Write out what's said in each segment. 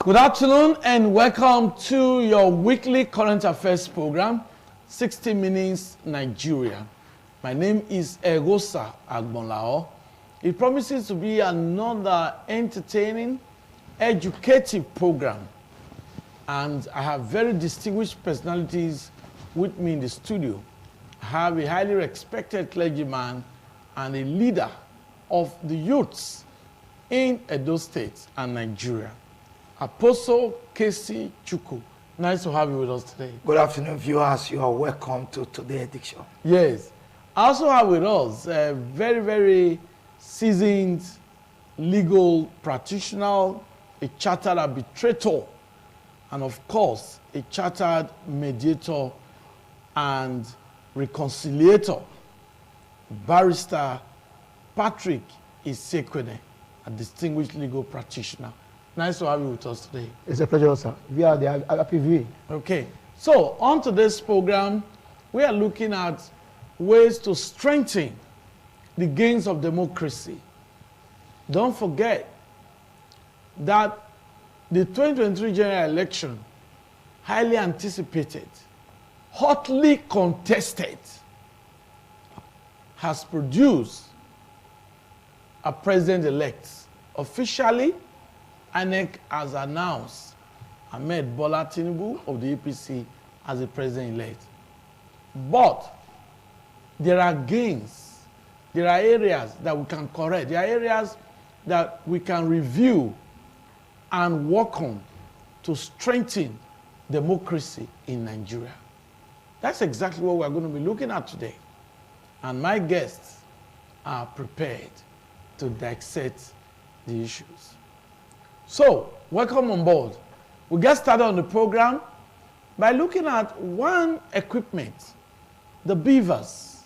Good afternoon and welcome to your weekly current affairs program, 60 Minutes Nigeria. My name is Egosa Agbonlao. It promises to be another entertaining, educative program. And I have very distinguished personalities with me in the studio. I have a highly respected clergyman and a leader of the youths in Edo State and Nigeria. Apostle Kesi Chukwu. Nice to have you with us today. Good afternoon, viewers. You are welcome to today's edition. Yes. I also have with us a very seasoned legal practitioner, a chartered arbitrator, and of course, a chartered mediator and reconciliator, Barrister Patrick Isekwene, a distinguished legal practitioner. Nice to have you with us today. It's a pleasure, sir. We are the happy view. Okay, so on today's program, we are looking at ways to strengthen the gains of democracy. Don't forget that the 2023 general election, highly anticipated, hotly contested, has produced a president-elect. Officially, INEC has announced Ahmed Bola Tinubu of the APC as the president-elect. But there are gains, there are areas that we can correct, there are areas that we can review and work on to strengthen democracy in Nigeria. That's exactly what we're going to be looking at today. And my guests are prepared to dissect the issues. So, welcome on board. We get started on the program by looking at one equipment, the BVAS,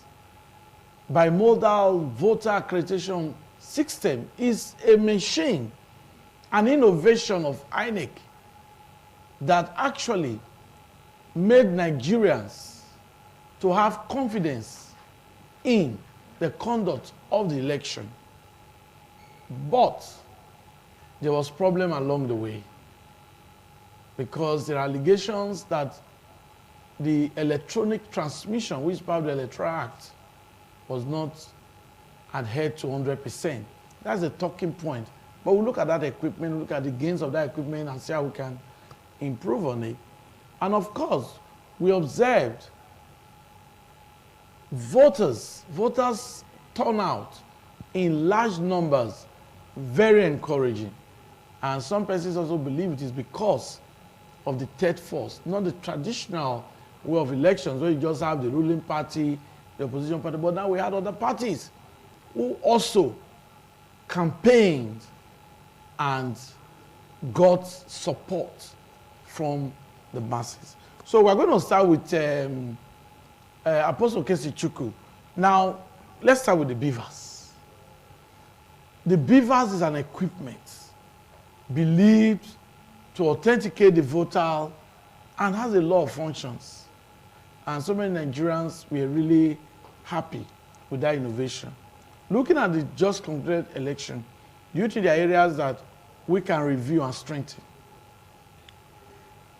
Bimodal Voter Accreditation System, is a machine, an innovation of INEC that actually made Nigerians to have confidence in the conduct of the election. But there was problem along the way because there are allegations that the electronic transmission, which is part of the Electoral Act, was not adhered to 100%. That's a talking point. But we'll look at that equipment, look at the gains of that equipment and see how we can improve on it. And of course, we observed voters turnout in large numbers, very encouraging. And some persons also believe it is because of the third force, not the traditional way of elections where you just have the ruling party, the opposition party, but now we had other parties who also campaigned and got support from the masses. So we're going to start with Apostle Kesi Chukwu. Now, let's start with the BVAS. The BVAS is an equipment believed to authenticate the voter and has a lot of functions. And so many Nigerians were really happy with that innovation. Looking at the just concluded election, do you think there are areas that we can review and strengthen?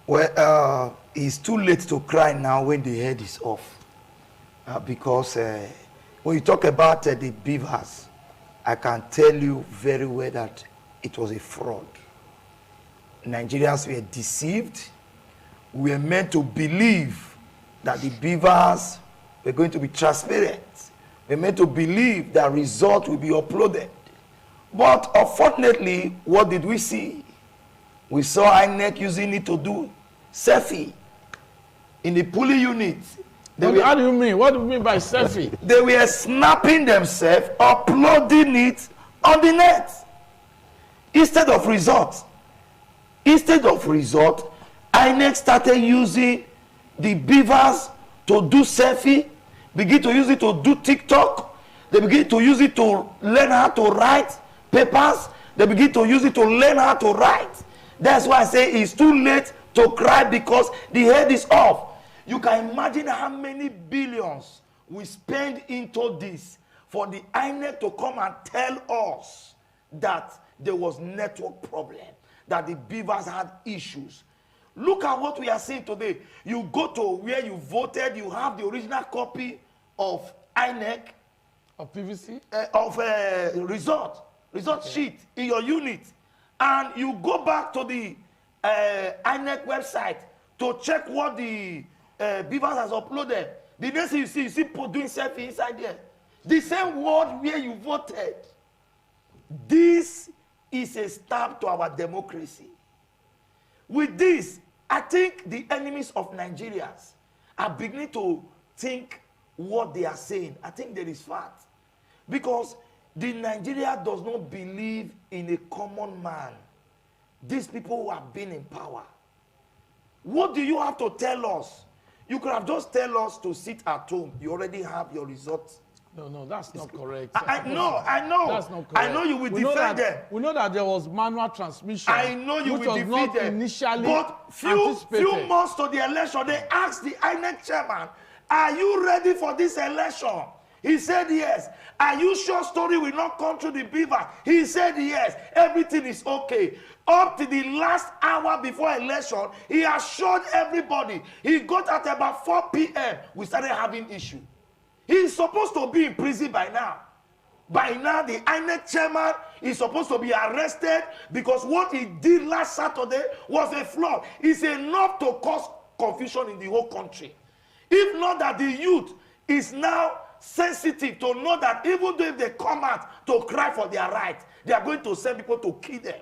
Well, it's too late to cry now when the head is off. Because when you talk about the BVAS, I can tell you very well that it was a fraud. Nigerians were deceived. We were meant to believe that the BVAS were going to be transparent. We were meant to believe that results will be uploaded. But unfortunately, what did we see? We saw INEC using it to do selfie in the polling unit. How do you mean? What do you mean by selfie? They were snapping themselves, uploading it on the net instead of results. Instead of result, INEC started using the BVAS to do selfie, begin to use it to do TikTok. They begin to use it to learn how to write papers. They begin to use it to learn how to write. That's why I say it's too late to cry because the head is off. You can imagine how many billions we spend into this for the INEC to come and tell us that there was network problem, that the Beavers had issues. Look at what we are seeing today. You go to where you voted, you have the original copy of INEC, Of PVC? result sheet in your unit, and you go back to the INEC website to check what the Beavers has uploaded. The next thing you see people doing selfie inside there. The same word where you voted. This is a stab to our democracy. With this, I think the enemies of Nigerians are beginning to think what they are saying. I think there is fact. Because the Nigeria does not believe in a common man. These people who have been in power. What do you have to tell us? You could have just tell us to sit at home. You already have your results. No, that's not correct. I know. That's not correct. I know you will defend them. We know that there was manual transmission. I know you will defeat not them. Initially but few months to the election, they asked the INEC chairman, are you ready for this election? He said yes. Are you sure story will not come through the Beaver? He said yes. Everything is okay. Up to the last hour before election, he assured everybody. He got at about 4 p.m. We started having issue. He's supposed to be in prison by now. By now, the INEC chairman is supposed to be arrested because what he did last Saturday was a fraud. It's enough to cause confusion in the whole country. If not that the youth is now sensitive to know that even though if they come out to cry for their rights, they are going to send people to kill them.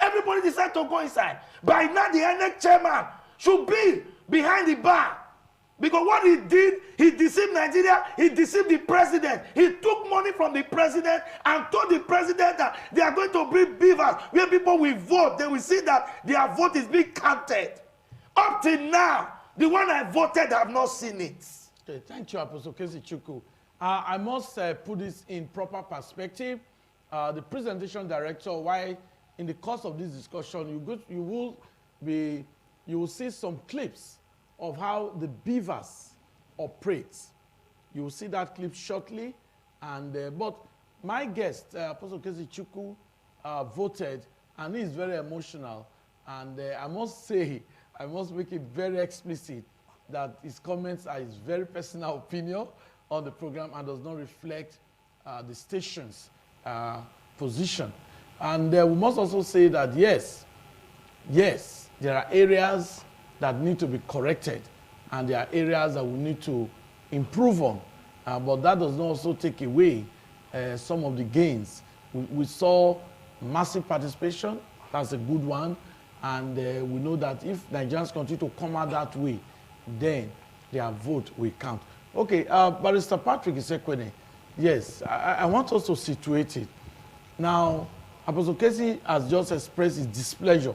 Everybody decided to go inside. By now, the INEC chairman should be behind the bar. Because what he did, he deceived Nigeria, he deceived the president. He took money from the president and told the president that they are going to bring Beavers where people will vote. They will see that their vote is being counted. Up till now, the one I voted, I have not seen it. Okay, thank you, Apostle Kezi Chukwu. I must put this in proper perspective. The presentation director, why in the course of this discussion, you will see some clips of how the Beavers operate. You will see that clip shortly. And but my guest, Apostle Kezi Chukwu, voted, and he is very emotional. And I must say, I must make it very explicit that his comments are his very personal opinion on the program and does not reflect the station's position. And we must also say that yes, there are areas that need to be corrected, and there are areas that we need to improve on. But that does not also take away some of the gains. We saw massive participation. That's a good one. And we know that if Nigerians continue to come out that way, then their vote will count. Okay, Barrister Patrick Isekwene, yes, I want us to situate it. Now, Apostle Kezi has just expressed his displeasure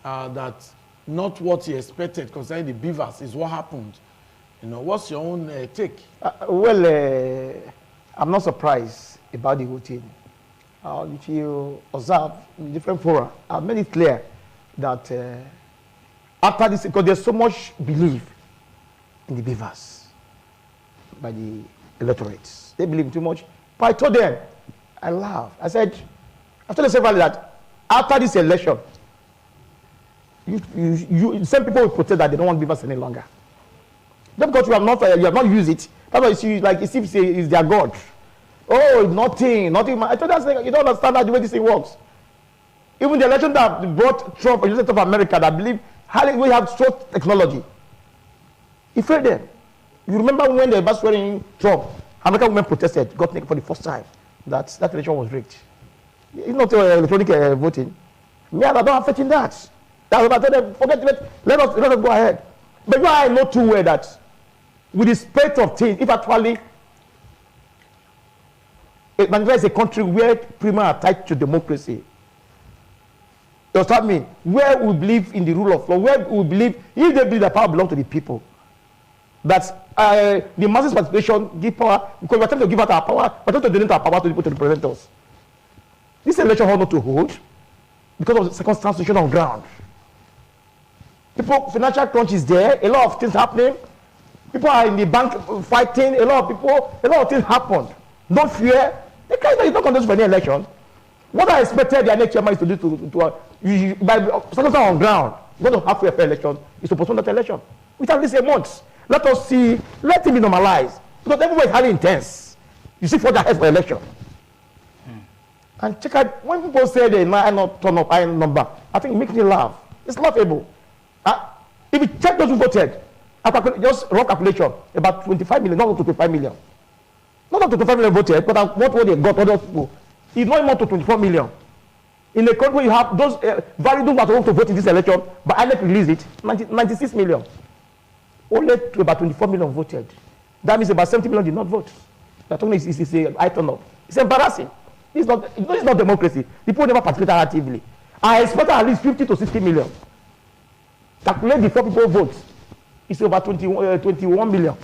that not what he expected concerning the Beavers is what happened. You know, what's your own take? I'm not surprised about the whole thing. If you observe in different fora, I've made it clear that after this, because there's so much belief in the Beavers by the electorates. They believe too much. But I told them, I laughed. I said, I told them that after this election, some people will protest that they don't want Beavers any longer. Just because you have not used it, that's why you see, like, it's their God. Oh, nothing. I told them, you don't understand the way this thing works. Even the election that brought Trump, the United States of America, that believe we have so technology. He failed them. You remember when they were swearing Trump, American women protested, got naked for the first time. That election was rigged. It's not electronic voting. Me, I don't have faith in that. That's what I told them. Forget it. Let us go ahead. But you I know too well that with the spate of things, if actually Nigeria is a country where people are tied to democracy. Does that mean where we believe in the rule of law, where we believe, if they believe that power belongs to the people, that the masses participation give power, because we're trying to give out our power, we're trying to donate our power to the people to represent us. This election ought not to hold because of the circumstances situation on ground. People, financial crunch is there, a lot of things happening. People are in the bank fighting, a lot of things happen. Don't fear. It's not contest for any election. What I expected the INEC chairman is to do by circumstances on ground, going to have a fair election, is to postpone that election. With at least a month. Let us see, let it be normalized. Because everybody is highly intense. You see, for the head for election. And check out, when people say they might not turn up high number, I think it makes me laugh. It's laughable. If you check those who voted, just rough calculation, about 25 million, not up to 25 million. Not up to 25 million voted, but what they got, other people. It's not more to 24 million. In the country, you have those those who want to vote in this election, but I let release it, 96 million. Only to about 24 million voted. That means about 70 million did not vote. That only is a high turn up. It's embarrassing. It's not democracy. People never participate actively. I expect at least 50 to 60 million. Calculate before people vote. It's about 21 million.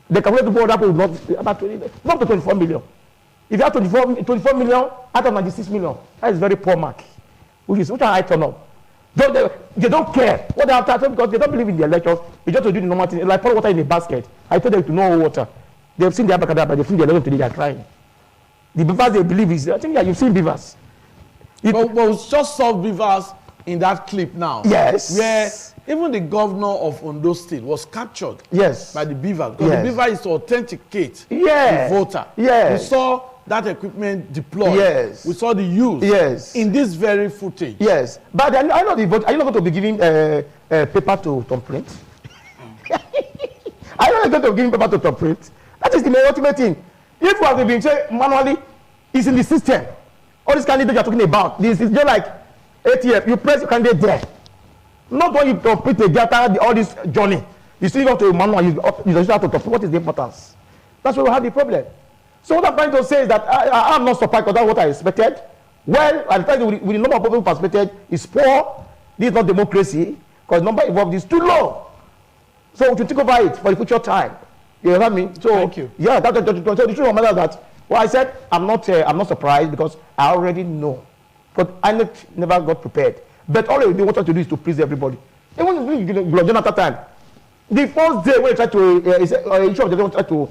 They calculate before that will not about 20, not to 24 million. If you have 24 million out of 96 million, that is very poor mark. Which a high turn up. They don't care what they have to because they don't believe in the elections. They just to do the normal thing. Like pour water in a basket. I told them to know water. They've seen the abracadabra, they've seen the election today, they are crying. The beavers they believe is, I think you've seen beavers. But we just saw beavers in that clip now. Yes. Where even the governor of Ondo State was captured. Yes. By the beaver. Because the beaver is to authenticate the voter. Yes. We saw that equipment deployed. Yes. We saw the use. Yes. In this very footage. Yes. But I know the vote. Are you not going to be giving paper to Tom Print? Are you not going to be giving paper to Tom Print? That is the ultimate thing. If we have to be saying manually, it's in the system. All these candidates you're talking about, this is just like ATF. You press your candidate there. Not when you complete the data, all this journey. You still go to manual, you just have to talk. What is the importance? That's where we have the problem. So what I'm trying to say is that I'm not surprised because that's what I expected. Well, I'm trying to, with the number of people participated, is poor. This is not democracy because the number involved is too low. So we should think about it for the future time. You know what I mean? So, thank you. Yeah, so the truth of the matter is that, well, I said I'm not surprised because I already know. But I never got prepared. But all they wanted to do is to please everybody. Even in Jonathan time, the first day when they tried to issue of the tried to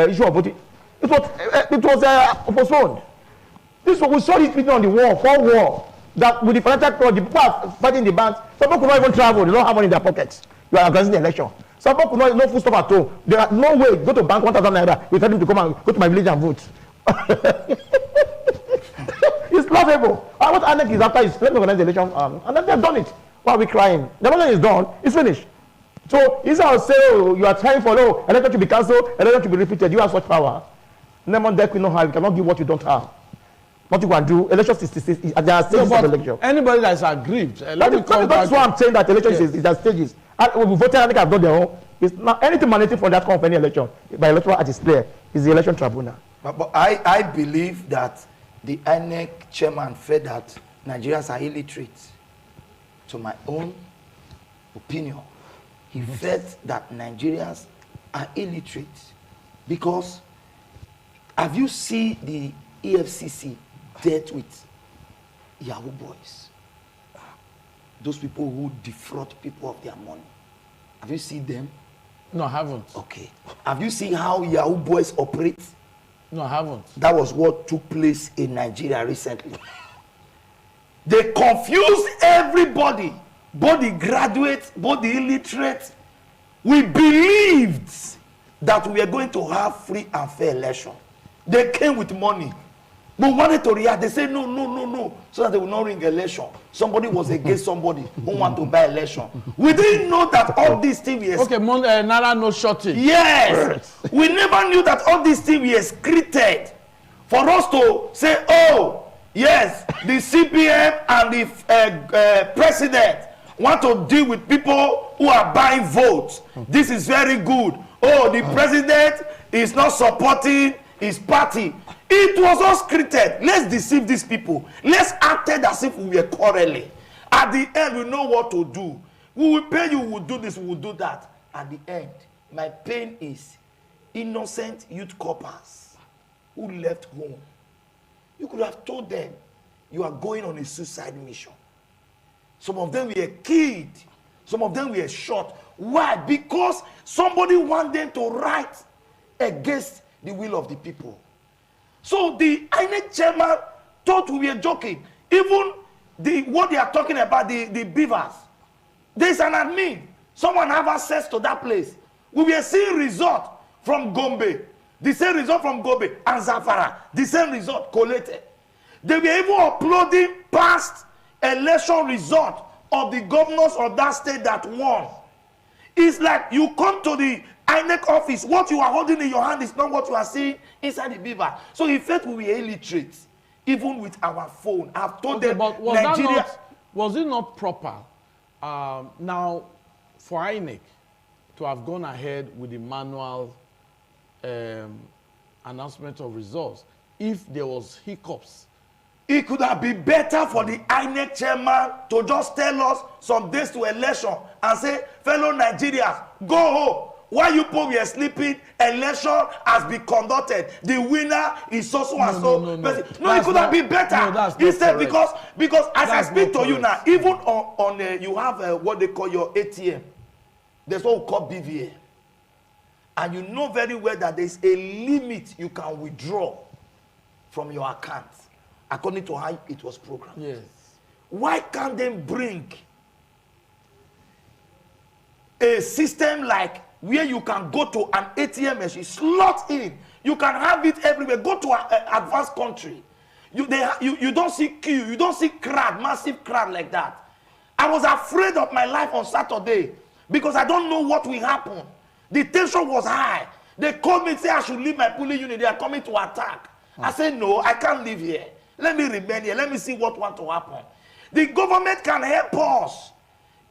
issue of voting, it was postponed. This we saw this written on the wall, 4 wall, that with the financial crowd, the people are fighting the banks. Some people could not even travel. They don't have money in their pockets. You are organizing the election. Some people could not no food stuff at home. There are no way go to bank 1,000 naira. You tell them to come and go to my village and vote. It's laughable. What INEC is after is let me organize the election, and then they've done it. Why are we crying? The election is done. It's finished. So instead of saying you are trying for election to be cancelled, election to be repeated, you have such power. Never there we know how you cannot give what you don't have. What you can do, election is there are stages of election. Anybody that is aggrieved, that's why I'm saying that election is there are stages. And we voted, I think I've done their own. It's not anything mandated for that kind of any election by electoral at its clear is the election tribunal. But I believe that the INEC chairman felt that Nigerians are illiterate. To my own opinion, he felt that Nigerians are illiterate because have you seen the EFCC dealt with Yahoo boys? Those people who defraud people of their money. Have you seen them? No, I haven't. Okay. Have you seen how Yahoo boys operate? No, I haven't. That was what took place in Nigeria recently. They confused everybody, both the graduates, both the illiterate. We believed that we were going to have free and fair election. They came with money. But wanted to react. They say no, so that they will not ring election. Somebody was against somebody who want to buy election. We didn't know that all these things were okay, Naira no shortage. Yes, we never knew that all these things were scripted for us to say, oh yes, the CPM and the president want to deal with people who are buying votes. This is very good. Oh, the president is not supporting his party. It was all scripted. Let's deceive these people. Let's act as if we were quarreling. At the end, we know what to do. We will pay you, we will do this, we will do that. At the end, my pain is innocent youth corpers who left home. You could have told them you are going on a suicide mission. Some of them were killed. Some of them were shot. Why? Because somebody wanted them to write against the will of the people. So the INEC chairman thought we were joking. Even what they are talking about, the beavers, there's an admin. Someone have access to that place. We were seeing result from Gombe. The same result from Gombe and Zamfara. The same result collated. They were even uploading past election result of the governors of that state that won. It's like you come to the INEC office, what you are holding in your hand is not what you are seeing inside the beaver. So he felt we were illiterate, even with our phone. I've told them, but Nigeria... was it not proper now for INEC to have gone ahead with the manual announcement of results if there was hiccups? It could have been better for the INEC chairman to just tell us some days to election and say, fellow Nigerians, go home. While you people were sleeping, election has been conducted. The winner is so and so. No, it could have been better. No, instead, because as I speak to you now, even on you have what they call your ATM. There's what we call BVA. And you know very well that there's a limit you can withdraw from your account according to how it was programmed. Yes. Why can't they bring a system like where you can go to an ATM machine, slot in, you can have it everywhere, go to an advanced country. You don't see queue, you don't see crowd, massive crowd like that. I was afraid of my life on Saturday because I don't know what will happen. The tension was high. They called me and said I should leave my polling unit. They are coming to attack. I said, no, I can't live here. Let me remain here. Let me see what wants to happen. The government can help us.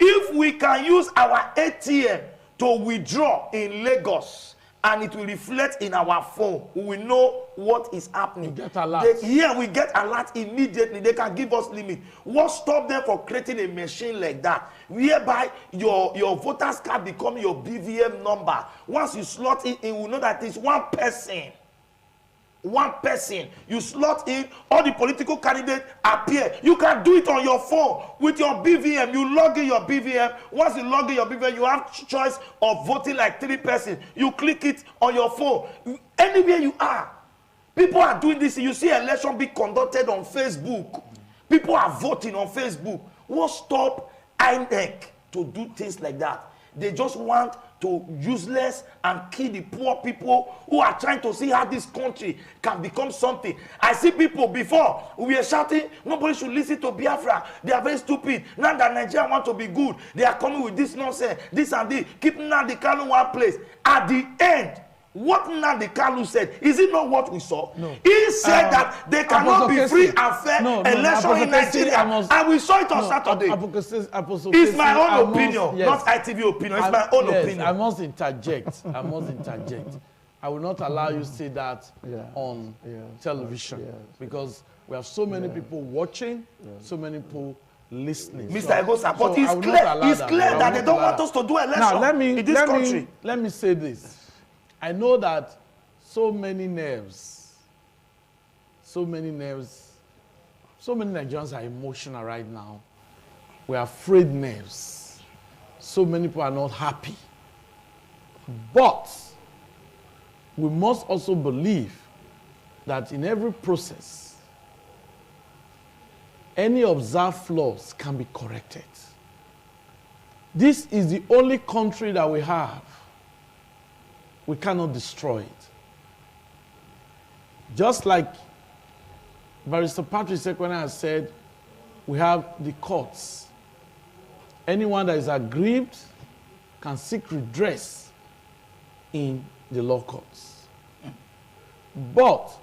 If we can use our ATM to withdraw in Lagos and it will reflect in our phone, we will know what is happening. We get alert. We get alert immediately. They can give us limit. What stopped them from creating a machine like that, whereby your voter's card become your BVM number? Once you slot it in, we know that it's one person. One person, you slot in, all the political candidates appear. You can do it on your phone with your BVM. You log in your BVM. Once you log in your BVM, you have choice of voting like 3 persons. You click it on your phone. Anywhere you are, people are doing this. You see election being conducted on Facebook. People are voting on Facebook. What stop INEC to do things like that? They just want to useless and kill the poor people who are trying to see how this country can become something. I see people before, we were shouting, nobody should listen to Biafra. They are very stupid. Now that Nigeria want to be good, they are coming with this nonsense, this and this, keeping Nnamdi Kanu one place. At the end, what Nnamdi Kanu said, is it not what we saw? No. He said that there cannot be free and fair election in Nigeria. And we saw it on Saturday. It's my own opinion, not ITV opinion. It's my own opinion. I must interject. I will not allow you to say that on television because we have so many people watching, so many people listening. Mr. Egosa, but it's clear that they don't want us to do election in this country. Let me say this. I know that so many Nigerians are emotional right now. We are frayed nerves. So many people are not happy. But we must also believe that in every process, any observed flaws can be corrected. This is the only country that we have. We cannot destroy it. Just like Barrister Patrick Sekwena has said, we have the courts. Anyone that is aggrieved can seek redress in the law courts. But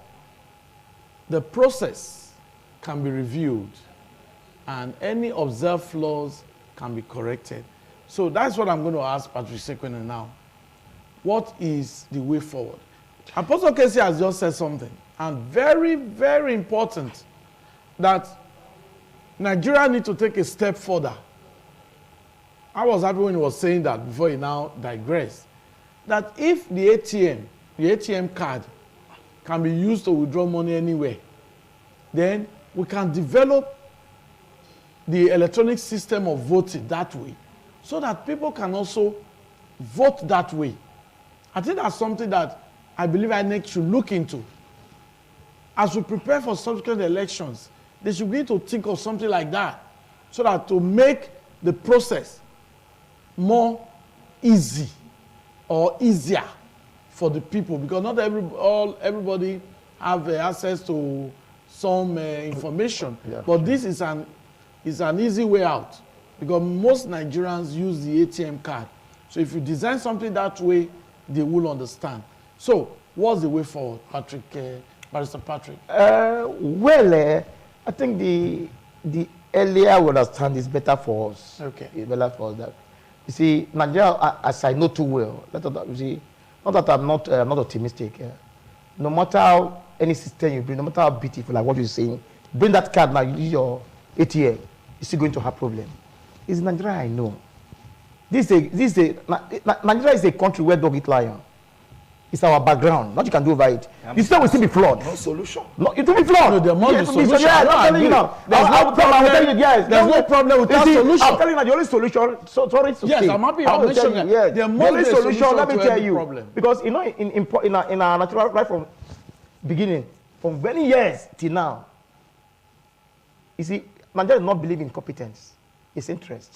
the process can be reviewed and any observed flaws can be corrected. So that's what I'm going to ask Patrick Sekwena now. What is the way forward? Apostle Casey has just said something, and very, very important, that Nigeria need to take a step further. I was happy when he was saying that before he now digressed. That if the ATM card can be used to withdraw money anywhere, then we can develop the electronic system of voting that way, so that people can also vote that way. I think that's something that I believe INEC should look into. as we prepare for subsequent elections, they should begin to think of something like that, so that to make the process more easy or easier for the people, because not everybody have access to some information. Yeah. But this is an easy way out, because most Nigerians use the ATM card. So if you design something that way, they will understand. So what's the way forward, Patrick, Barrister Patrick? I think the earlier we understand is better for us. Okay. It's better for us. That you see, Nigeria, as I know too well, you see, not that I'm not optimistic. No matter how any system you bring, no matter how beautiful, like what you're saying, bring that card now, you use your ATM, you're still going to have problem. It's Nigeria I know. Nigeria is a country where dog eat lion. It's our background. Nothing you can do over it. The system will still be flawed. No solution. No, it will be flawed. No, there must be solution. Yeah, I'm telling you now. There's no problem. Yes, There's no problem without solution. I'm telling you now, the only solution. Sorry to Yes, say. I'm happy you I want to tell mentioned you, that. yes. There The must only be a solution. Let me to tell every you, problem. because you know, in our natural right from beginning, from many years till now, you see, Nigeria does not believe in competence. It's interest.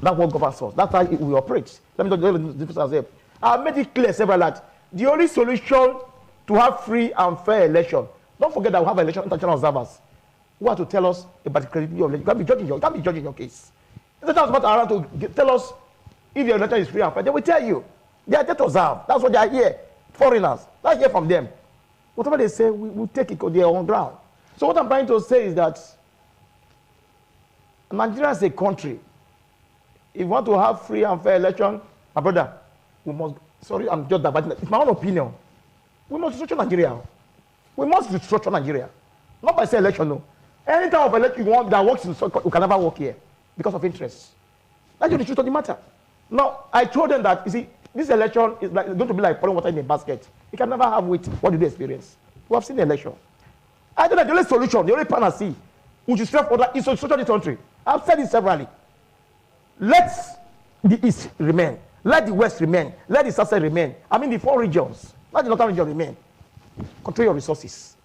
That's what governs us. That's how we operate. Let me tell you this as well. I made it clear several that the only solution to have free and fair election. Don't forget that we have election international observers who are to tell us about the credibility of election. You can't be judging your case. It's not about around to tell us if your election is free and fair. They will tell you. They are there to observe. That's what they are here. Foreigners. Let's hear from them. Whatever they say, we will take it because they are on ground. So what I'm trying to say is that Nigeria is a country. If you want to have free and fair election, my brother, we must, sorry, I'm just dividing. It's my own opinion. We must restructure Nigeria. We must restructure Nigeria. Not by say election, no. Any type of election you want that works in we can never work here because of interest. That's the truth of the matter. Now, I told them that, you see, this election is like, going to be like pouring water in a basket. You can never have it. What did they experience? We have seen the election. I think that the only solution, the only panacea, which is self-order, is to restructure this country. I've said it severally. Let the East remain. Let the West remain. Let the South remain. I mean the four regions. Let the Northern region remain. Control your resources.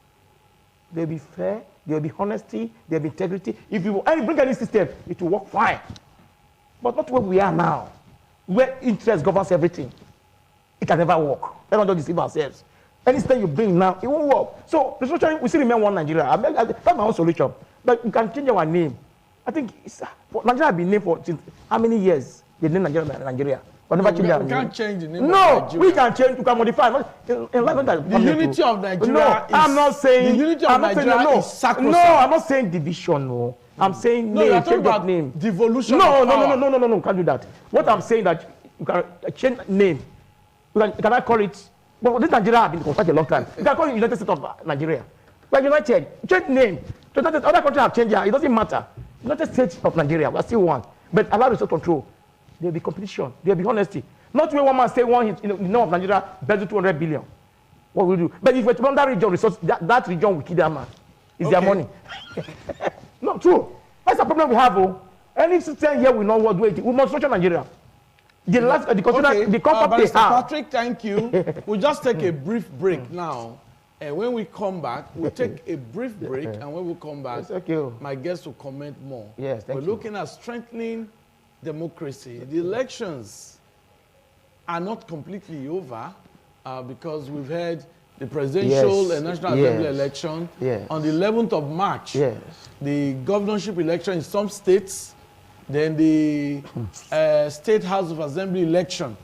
There will be fair. There will be honesty. There will be integrity. If you bring any system, it will work fine. But not where we are now, where interest governs everything. It can never work. Let us not deceive ourselves. Any system you bring now, it won't work. So restructuring, we still remain one Nigeria. That's my own solution. But we can change our name. I think Nigeria has been named for how many years? They named Nigeria. But never change our name. We can't change the name no, of Nigeria. we can change. We can modify. The unity of Nigeria no, I'm not saying. The unity of Nigeria is sacrosanct. No, I'm not saying division. No, I'm saying no, name. Change that name. Devolution. No. Can't do that. What I'm saying that you can change name. You cannot call it. But this Nigeria has been for quite a long time. You can call it United States of Nigeria. Like United, change name. Other countries have changed. It doesn't matter. United States of Nigeria, we are still one. But allow resource control. There will be competition. There will be honesty. Not where one man say one in the north of Nigeria better 200 billion. What will we do? But if we're that region resource, that region will kill that man. It's their money. No, true. That's the problem we have. Oh. Any system here will not work. We must structure Nigeria. The comfort they have. Patrick, thank you. We'll just take a brief break now. And when we come back, we'll take a brief break. And when we come back, my guests will comment more. Yes, thank you. We're looking at strengthening democracy. The elections are not completely over because we've had the presidential and National Assembly election on the 11th of March. Yes. The governorship election in some states, then the State House of Assembly election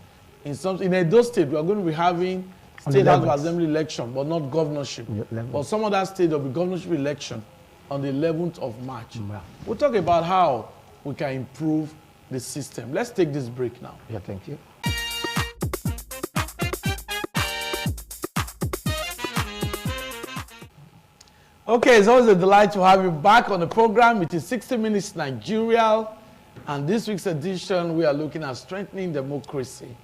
in Edo State. We are going to be having State House of Assembly election, but not governorship. But some other state will be governorship election on the 11th of March. We'll talk about how we can improve the system. Let's take this break now. Yeah, thank you. Okay, it's always a delight to have you back on the program. It is 60 Minutes Nigeria, and this week's edition, we are looking at strengthening democracy.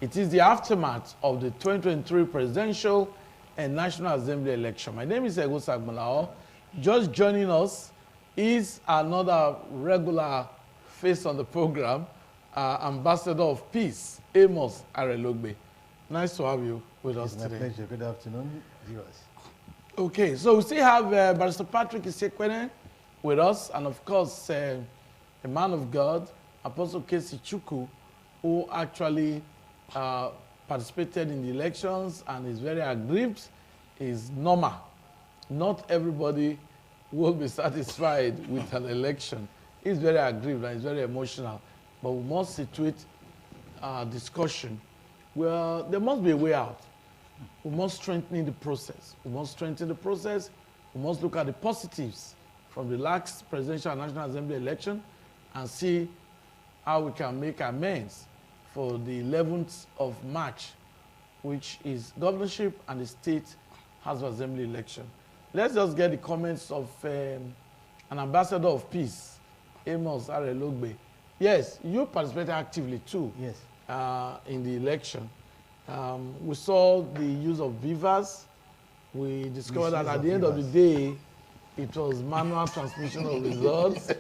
It is the aftermath of the 2023 presidential and National Assembly election. My name is Ego Sagmalao. Just joining us is another regular face on the program, Ambassador of Peace, Amos Arelogbe. Nice to have you with us today. My pleasure. Good afternoon, viewers. Okay, so we still have Barrister Patrick Isekwene with us, and of course, a man of God, Apostle Casey Chuku, who actually participated in the elections and is very aggrieved, is normal. Not everybody will be satisfied with an election. He's very aggrieved and he's very emotional, but we must situate discussion. Well, there must be a way out. We must strengthen the process. We must strengthen the process. We must look at the positives from the last presidential and national assembly election and see how we can make amends for the 11th of March, which is governorship and the state House of Assembly election. Let's just get the comments of an ambassador of peace, Amos Arelogbe. Yes, you participated actively too. Yes. In the election. We saw the use of beavers. We discovered that at the end of the day, it was manual transmission of results.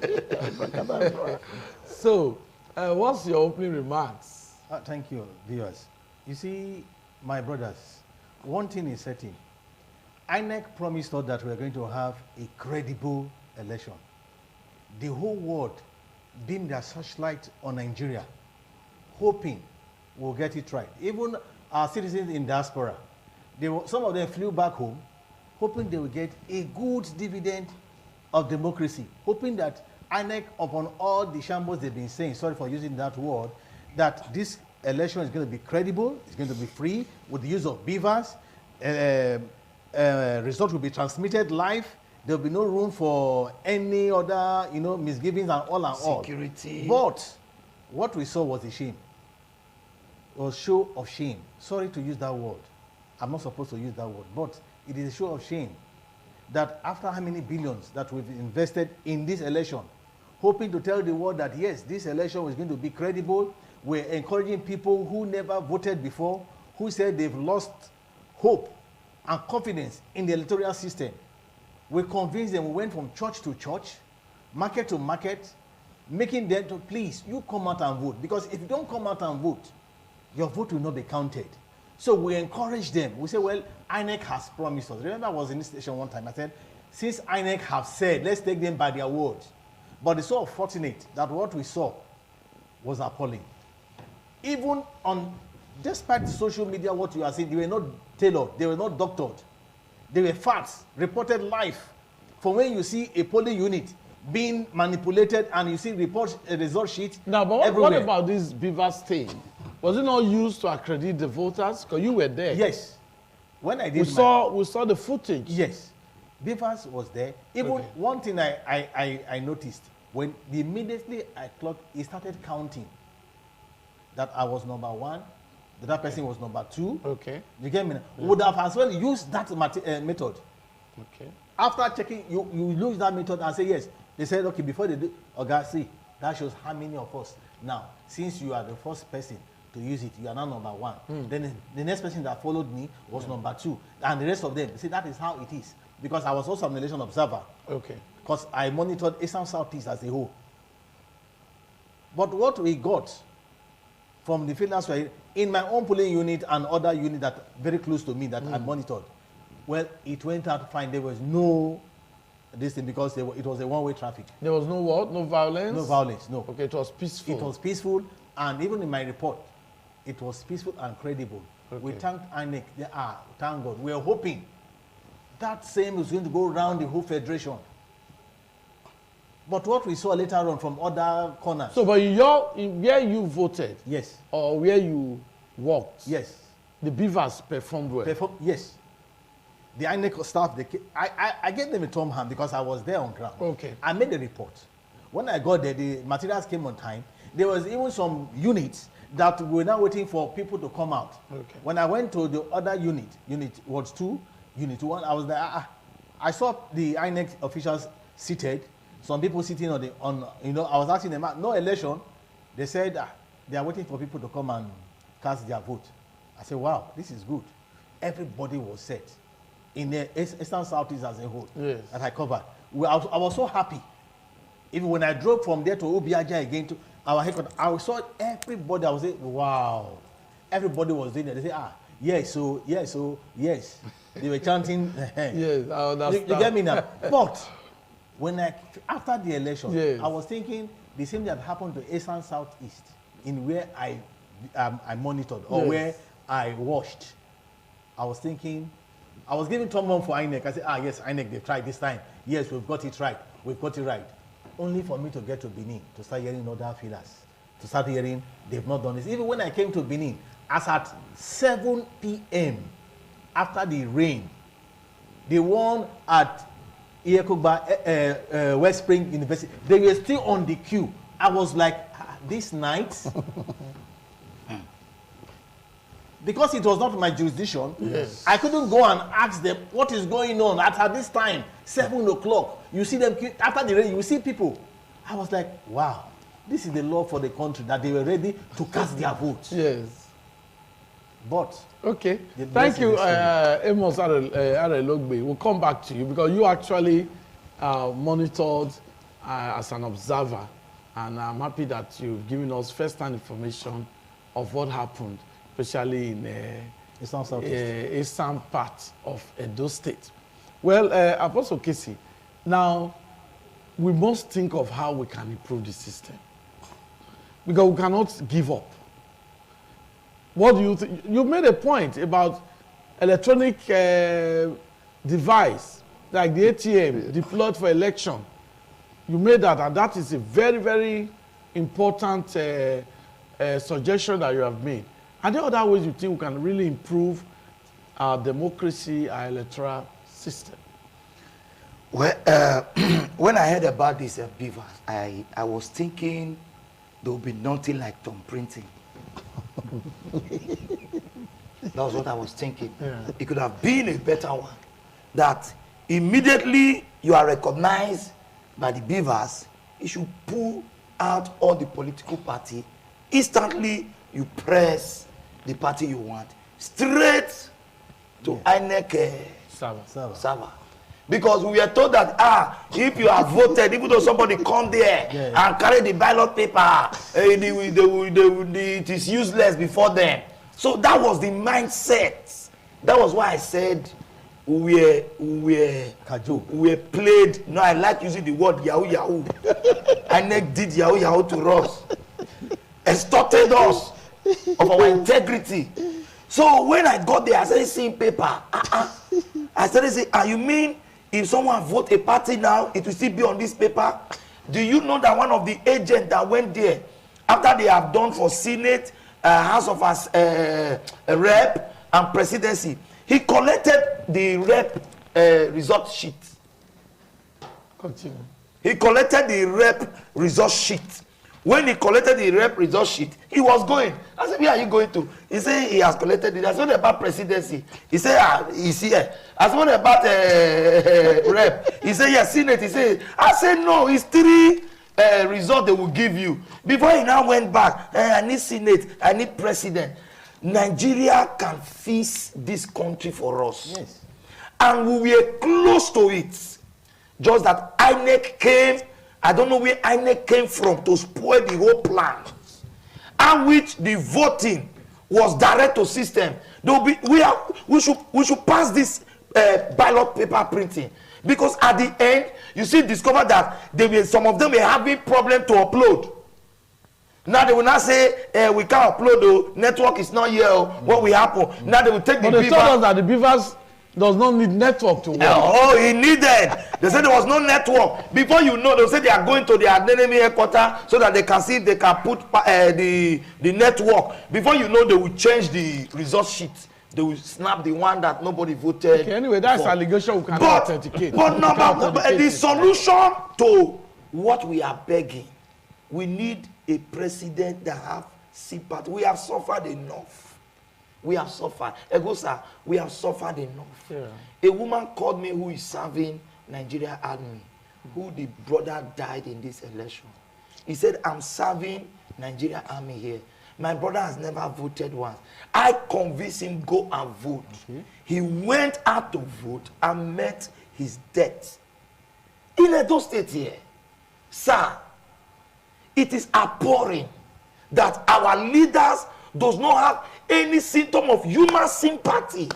So, what's your opening remarks? Thank you, viewers. You see, my brothers, one thing is certain. INEC promised us that we are going to have a credible election. The whole world beamed their searchlight on Nigeria, hoping we'll get it right. Even our citizens in diaspora, some of them flew back home, hoping they will get a good dividend of democracy, hoping that INEC, upon all the shambles they've been saying, sorry for using that word, that this election is going to be credible, it's going to be free, with the use of beavers, results will be transmitted live, there will be no room for any other, misgivings and all. Security. But what we saw was a shame. It was show of shame. Sorry to use that word. I'm not supposed to use that word, but it is a show of shame that after how many billions that we've invested in this election, hoping to tell the world that yes, this election was going to be credible, we're encouraging people who never voted before, who said they've lost hope and confidence in the electoral system. We convinced them, we went from church to church, market to market, making them to please, you come out and vote. Because if you don't come out and vote, your vote will not be counted. So we encourage them. We say, well, INEC has promised us. Remember, I was in this station one time. I said, since INEC have said, let's take them by their word. But it's so fortunate that what we saw was appalling. Even despite the social media, what you are seeing, they were not tailored, they were not doctored. They were facts, reported live. For when you see a polling unit being manipulated and you see result sheet now, but everywhere. what about this beavers thing? Was it not used to accredit the voters? Because you were there. Yes. When I did we saw the footage. Yes. Beavers was there. Even Okay. one thing I noticed, when immediately I clocked, he started counting that I was number one, that person was number two. Okay. You get me? Yeah. Would have as well used that method. Okay. After checking, you use that method and say yes. They said, okay, before they do, okay, see, that shows how many of us. Now, since you are the first person to use it, you are now number one. Then the next person that followed me was number two. And the rest of them, see, that is how it is. Because I was also an election observer. Okay. Because I monitored Eastern Southeast as a whole. But what we got from the failures in my own polling unit and other unit that very close to me that I monitored, well, it went out fine. There was no this thing because it was a one-way traffic. There was no what? No violence? No violence, no. Okay, it was peaceful. It was peaceful, and even in my report, it was peaceful and credible. Okay. We thanked INEC. Thank God. We are hoping that same is going to go around the whole federation. But what we saw later on from other corners. So, but where you voted, yes, or where you walked, yes, the beavers performed well. Yes. The INEC staff, I gave them a thumb hand because I was there on ground. Okay. I made the report. When I got there, the materials came on time. There was even some units that were now waiting for people to come out. Okay. When I went to the other unit was 2, unit 1, I was there. I saw the INEC officials seated. Some people sitting I was asking them, no election. They said they are waiting for people to come and cast their vote. I said, wow, this is good. Everybody was set in the Eastern Southeast as a whole. Yes. That I covered. I was so happy. Even when I drove from there to Obiaja again to our headquarters, I saw everybody. I was saying, wow. Everybody was doing it. They say, yes, so, yes, so, yes. They were chanting. Yes, I understand. You get me now? But when after the election, Yes. I was thinking the same that happened to Eastern Southeast, in where I monitored or Yes. where I watched. I was thinking, I was giving Tom for INEC. I said, yes, INEC, they've tried this time. Yes, we've got it right. We've got it right. Only for me to get to Benin, to start hearing other feelers, to start hearing they've not done this. Even when I came to Benin, as at 7 p.m. after the rain, the one at Iekuba, West Spring University, they were still on the queue. I was like, this night, because it was not my jurisdiction, Yes. I couldn't go and ask them what is going on at this time, 7 o'clock. You see them, after the rain, you see people. I was like, wow, this is the law for the country, that they were ready to cast their votes. Yes. But Okay. The Thank you, blessing is Amos Arelogbe. We'll come back to you because you actually monitored as an observer, and I'm happy that you've given us first-hand information of what happened, especially in Eastern Southeast. eastern part of Edo State. Well, Apostle Casey, now we must think of how we can improve the system because we cannot give up. What do you think? You made a point about electronic device like the ATM deployed for election. You made that, and that is a very, very important suggestion that you have made. Are there other ways you think we can really improve our democracy, our electoral system? Well, when I heard about this beavers, I was thinking there will be nothing like thumb printing. That was what I was thinking. Yeah. It could have been a better one. That immediately you are recognized by the beavers, you should pull out all the political party. Instantly, you press the party you want. Straight to INEC server. Because we were told that if you are voted, even though somebody come there and carry the ballot paper, it is useless before them. So that was the mindset. That was why I said we played. No, I like using the word yahoo yahoo. INEC did yahoo yahoo to us, extorted us of our integrity. So when I got there, I started seeing paper. I started saying, you mean if someone vote a party now, it will still be on this paper? Do you know that one of the agents that went there, after they have done for Senate, House of Rep, and Presidency, he collected the Rep result sheet. Continue. He collected the Rep result sheet. When he collected the Rep result sheet, he was going. I said, where are you going to? He said he has collected it. I said, what about Presidency? He said, he's here. I said, what about Rep? He said, yes, Senate. He said, I said, no, it's 3 results they will give you. Before he now went back, I need Senate, I need President. Nigeria can fix this country for us. Yes. And we were close to it. Just that INEC came. I don't know where INEC came from to spoil the whole plan. And which the voting was direct to system. We should pass this ballot paper printing, because at the end you see discover that some of them were having problem to upload. Now they will not say we can't upload, the network is not here. What will happen? Now they will take But the they told us that the beavers does not need network to work. He needed. They said there was no network. Before you know, they said they are going to their enemy headquarters so that they can see if they can put the network. Before you know, they will change the result sheet. They will snap the one that nobody voted. Okay, anyway, that's for. allegation we cannot authenticate. But the solution to what we are begging, we need a president that have sympathy. We have suffered enough. We have suffered. Egosa, we have suffered enough. Yeah. A woman called me who is serving Nigeria Army, who the brother died in this election. He said, I'm serving Nigeria Army here. My brother has never voted once. I convinced him go and vote. Okay. He went out to vote and met his death. In Edo State here. Sir, it is abhorring that our leaders does not have any symptom of human sympathy.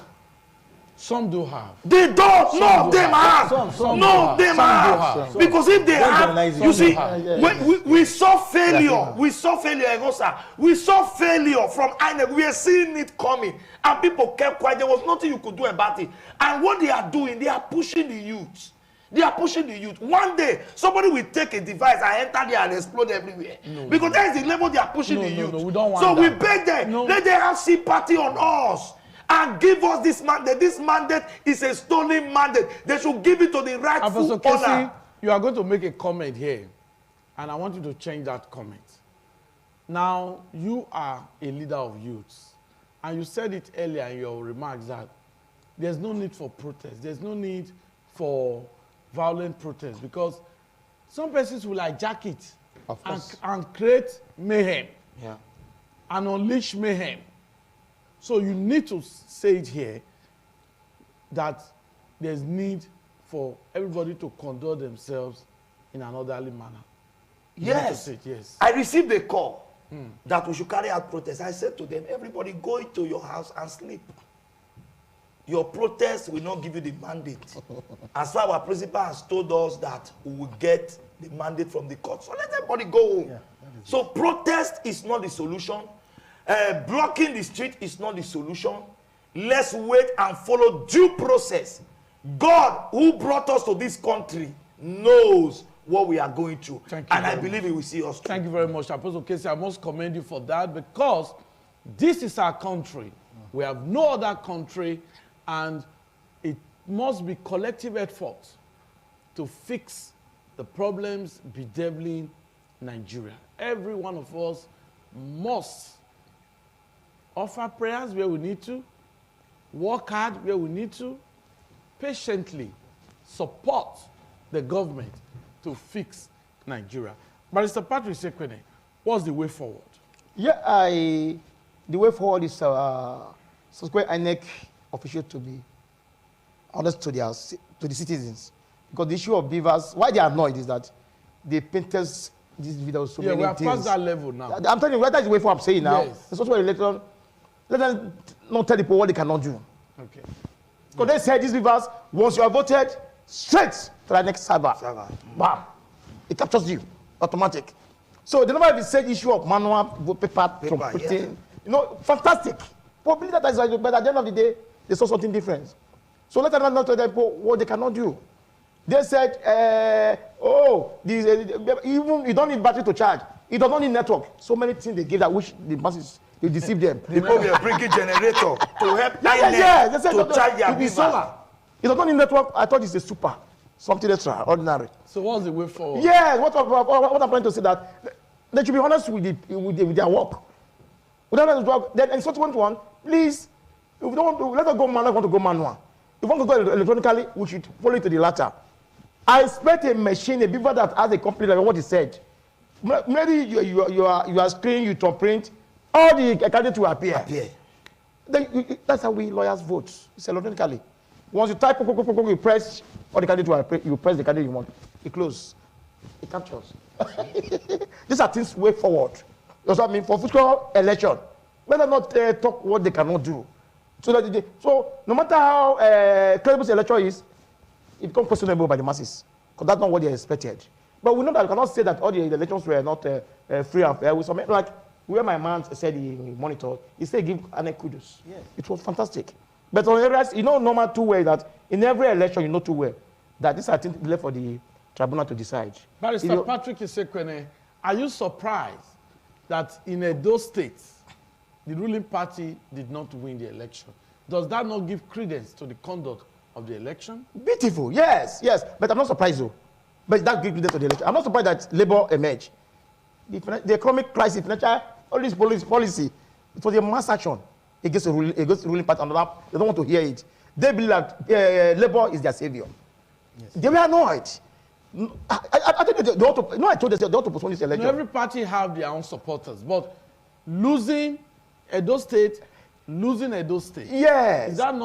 Some do have. They don't. None of do them have. have. Some None do of them have. Some do have. have. Because if they Don't have, generalize it. you see, Some do when we saw failure. We saw failure, Egosa. We saw failure from INEC. We are seeing it coming. And people kept quiet. There was nothing you could do about it. And what they are doing, they are pushing the youth. They are pushing the youth. One day, somebody will take a device and enter there and explode everywhere. Because that is the level they are pushing the youth. We don't want so that. we beg them, let them have sympathy on us and give us this mandate. This mandate is a stolen mandate. They should give it to the rightful Professor Casey, owner. you are going to make a comment here, and I want you to change that comment. Now, you are a leader of youths, and you said it earlier in your remarks that there's no need for protest. There's no need for violent protest because some persons will hijack it Of course. and create mayhem Yeah. and unleash mayhem. So you need to say it here that there's need for everybody to conduct themselves in an orderly manner. You need to Yes. say it, yes. I received a call that we should carry out protest. I said to them, everybody go into your house and sleep. Your protest will not give you the mandate. As far as our principal has told us that we will get the mandate from the court. So let everybody go home. So protest is not the solution. Blocking the street is not the solution. Let's wait and follow due process. God, who brought us to this country, knows what we are going through. Thank you And I very believe he will see us through. Thank you very much, Apostle Casey. I must commend you for that because this is our country. We have no other country, and it must be collective effort to fix the problems bedeviling Nigeria. Every one of us must offer prayers where we need to, work hard where we need to, patiently support the government to fix Nigeria. Barrister Patrick Sekwene, what's the way forward? Yeah, the way forward is subsequent INEC officials to be honest to the citizens. Because the issue of beavers, why they are annoyed is that they painted this video so many we are things. past that level now. I'm telling you, that's the way forward I'm saying now. Yes. It's also later on, let them not tell people what they cannot do. Okay. Because they said these beavers, once you are voted, straight to the next server. Bam. It captures you, automatic. So they never even said issue of manual vote paper trumpeting. yeah. You know, fantastic. Probably that is right, but at the end of the day, they saw something different. So let them not tell people what they cannot do. They said, even you don't need battery to charge. It does not need network. So many things they give that which the masses, you deceive them. People will bring a generator to help They said to charge their it is beavers. solar. It does not need network. I thought it's a super, something extraordinary. So what's the way forward? Yes, what I'm trying to say that they should be honest with their work. Without work, then in subsequent one, please, if we don't want to, let us go manual, want to go manual. If we want to go electronically, we should follow it to the latter. I expect a machine, a beaver that has a complete like what he said. Maybe you are screening, you top print, all the candidates will appear. Then that's how we lawyers vote. It's electronically. Once you type, you press, all the candidate will appear, you press the candidate you want. It closes. It captures. These are things way forward. That's what I mean for future election. Let them not talk what they cannot do. So no matter how credible the election is, it becomes questionable by the masses because that's not what they expected. But we know that we cannot say that all the elections were not free and fair. Like where my man said he monitored, he said give an kudos. Yes. It was fantastic. But on areas, you know, normal two way that in every election you know two way that this I think left for the tribunal to decide. Barrister Patrick Isekwene, are you surprised that in Edo State, the ruling party did not win the election? Does that not give credence to the conduct of the election? Beautiful, yes. But I'm not surprised though. But that gives credence to the election. I'm not surprised that Labour emerged. The economic crisis, all this policy, it was a mass action against the ruling party. They don't want to hear it. They believe that Labour is their savior. Yes. They were annoyed. I think they want to. No, I told them they want to postpone this election. No, every party have their own supporters, but losing Edo State, yes, does that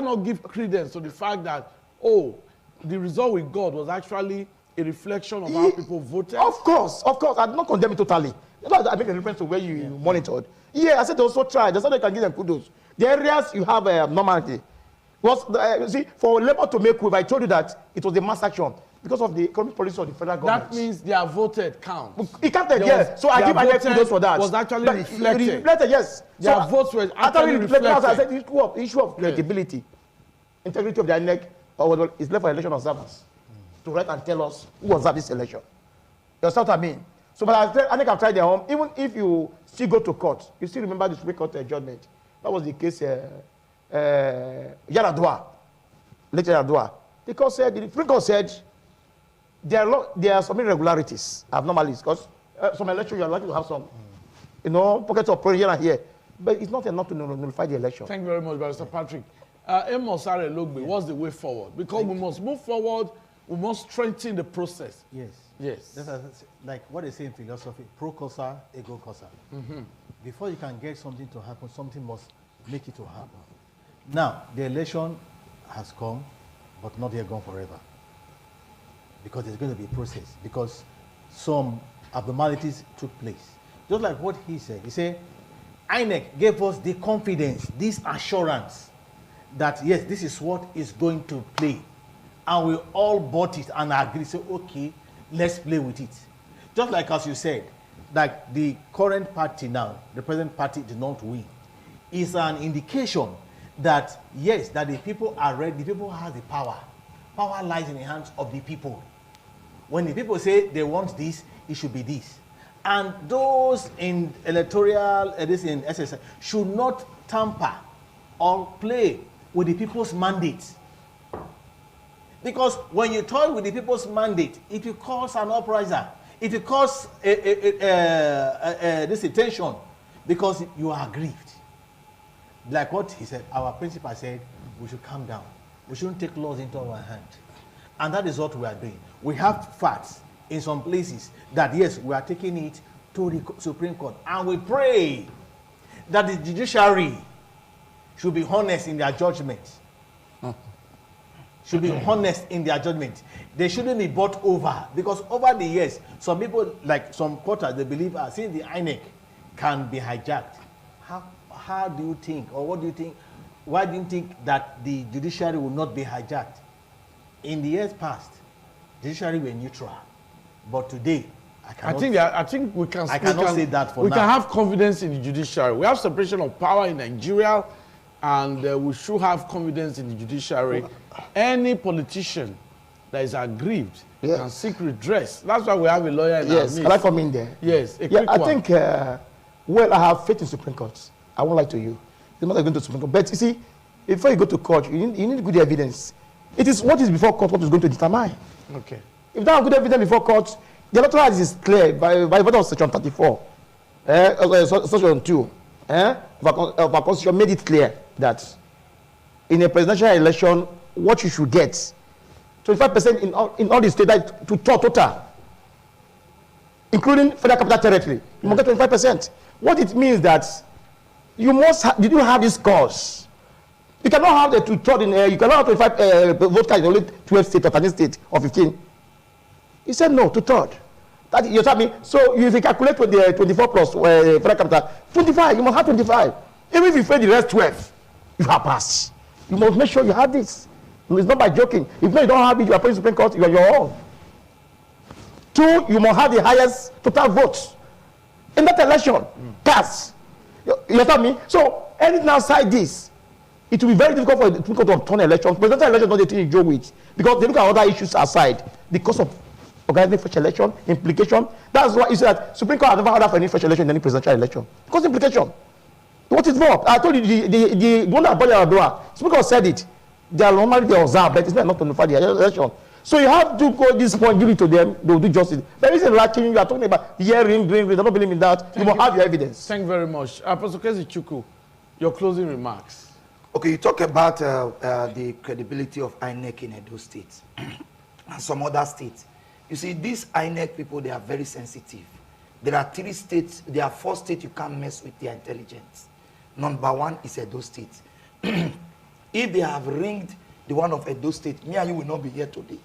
not give credence to the fact that the result we got was actually a reflection of how people voted? Of course. I'm not condemning totally. You know, I make a reference to where you monitored. Yeah, I said they also tried. That's how they can give them kudos. The areas you have normality was, you see, for Labour to make wave, I told you that it was a mass action because of the economic policy of the federal government. That means their voted count. It counted, yes. So I give my kudos for that. Was actually But reflected. Reflected, yes. Their So votes were actually reflected. I said the issue of credibility, integrity of the INEC, is left for election observers to write and tell us who observed this election. You understand what I mean? So, but I think I've tried their own. Even if you still go to court, you still remember the Supreme Court judgment. That was the case, Yaradua, later Yaradua. The Supreme Court said there are some irregularities, abnormalities, because some election you are likely to have some, pockets of prayer here and here. But it's not enough to nullify the election. Thank you very much, Barrister Patrick. Amos Arelogbe, what's the way forward? Because we must move forward, we must strengthen the process. Yes. Yes. That's like what they say in philosophy, pro causa, ego causa. Before you can get something to happen, something must make it to happen. Now, the election has come, but not yet gone forever. Because there's going to be a process, because some abnormalities took place. Just like what he said. He said, INEC gave us the confidence, this assurance that yes, this is what is going to play. And we all bought it and agreed, so okay, let's play with it. Just like as you said, like the current party now, the present party did not win, is an indication that yes, that the people are ready, the people have the power. Power lies in the hands of the people. When the people say they want this, it should be this. And those in electoral, this in SSI, should not tamper or play with the people's mandate. Because when you toy with the people's mandate, it will cause an uprising. It will cause this tension because you are aggrieved. Like what he said, our principal said, we should calm down. We shouldn't take laws into our hand. And that is what we are doing. We have facts in some places that, yes, we are taking it to the Supreme Court. And we pray that the judiciary should be honest in their judgment. Should be honest in their judgment. They shouldn't be bought over. Because over the years, some people, like some quarters, they believe, since the INEC can be hijacked, how do you think, or what do you think, why do you think that the judiciary will not be hijacked? In the years past, judiciary were neutral. But today, I think we can say that for now. We can have confidence in the judiciary. We have separation of power in Nigeria, and we should have confidence in the judiciary. Any politician that is aggrieved can seek redress. That's why we have a lawyer in our midst. Can I come in there? Yes, I think, I have faith in Supreme Court. I won't lie to you. It's not going to Supreme Court. But you see, before you go to court, you need good evidence. It is what is before court what is going to determine. Okay. If you don't have good evidence before court, the electoral act is clear by virtue of section 34, section 2 of our constitution made it clear that in a presidential election, what you should get, 25% in all the states to total, including federal capital territory, you must get 25%. What it means that you do have this cause. You cannot have the two-third in you cannot have 25 vote cards in only 12 states or 13 states or 15. He said no, two-third. That you tell me. So if you calculate with the 24 plus federal capital, 25, you must have 25. Even if you fail the rest 12, you have passed. You must make sure you have this. It's not by joking. If no, you don't have it, you are paying Supreme Court, you are your own. 2, you must have the highest total votes in that election. Pass. You tell me. So anything outside this, it will be very difficult for the Supreme Court to turn elections. Presidential election is not the thing you joke with, because they look at other issues aside. The cost of organizing fresh election, implication. That's why you say that Supreme Court has never ordered for any fresh election in any presidential election. Because implication. What is involved? I told you the one that brought Yaradua, Supreme Court said it. They are normally they observe, but it's not to notify the election. So you have to go this point, give it to them, they will do justice. There is a lacking, you are talking about hearing, doing, they don't believe in that. You must have your evidence. Thank you very much. Professor Kezi Chukwu, your closing remarks. Okay, you talk about the credibility of INEC in Edo State and some other states. You see, these INEC people, they are very sensitive. There are 3 states, there are 4 states you can't mess with their intelligence. Number 1 is Edo State. If they have ringed the one of Edo State, me and you will not be here today.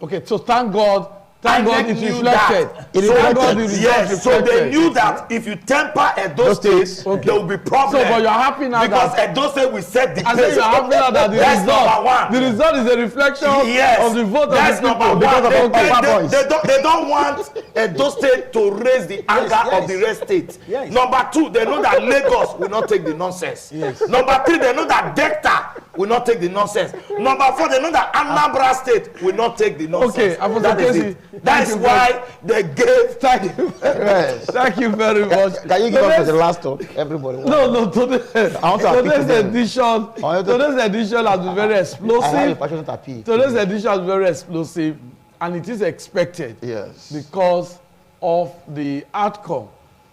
Okay, so thank God Thank God INEC it knew reflected. that. It Thank reflected. God the results Yes, so they reflected. knew that if you temper Edo Those State, states, okay. there will be problem. So, but you're happy now because that- Edo State will set the I pace. say you're happy now that the That's number result, one. the result is a reflection Yes, of the vote that's of the number people. one. because of Papa boys. They don't want Edo State to raise the anger yes. of the rest states. Yes. Number two, they know that Lagos will not take the nonsense. Yes. Number three, they know that Delta will not take the nonsense. Number four, they know that Anambra State will not take the nonsense. Okay, Apostle that is Casey, it. thank That's you why they gave. Thank you. Yes. Thank you very much. Can you give us for the last talk? Everybody. No, today, I want to appeal to today's them. edition, today's edition has been very I have a explosive. passionate appeal. Today's edition is very explosive, and it is expected Yes. because of the outcome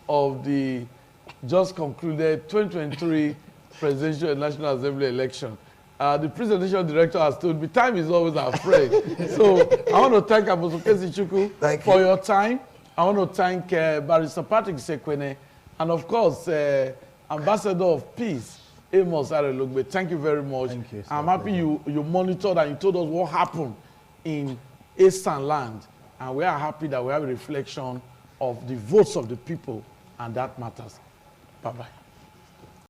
of the just concluded 2023 presidential and national assembly election. The presidential director has told me time is always our friend. So I want to thank Apostle Kesi Chukwu Thank for you. your time. I want to thank Barrister Patrick Sekwene and of course Ambassador of Peace Amos Arelogbe. Thank you very much. Thank you, sir. I'm happy you monitored and you told us what happened in Eastern Land, and we are happy that we have a reflection of the votes of the people, and that matters. Bye-bye.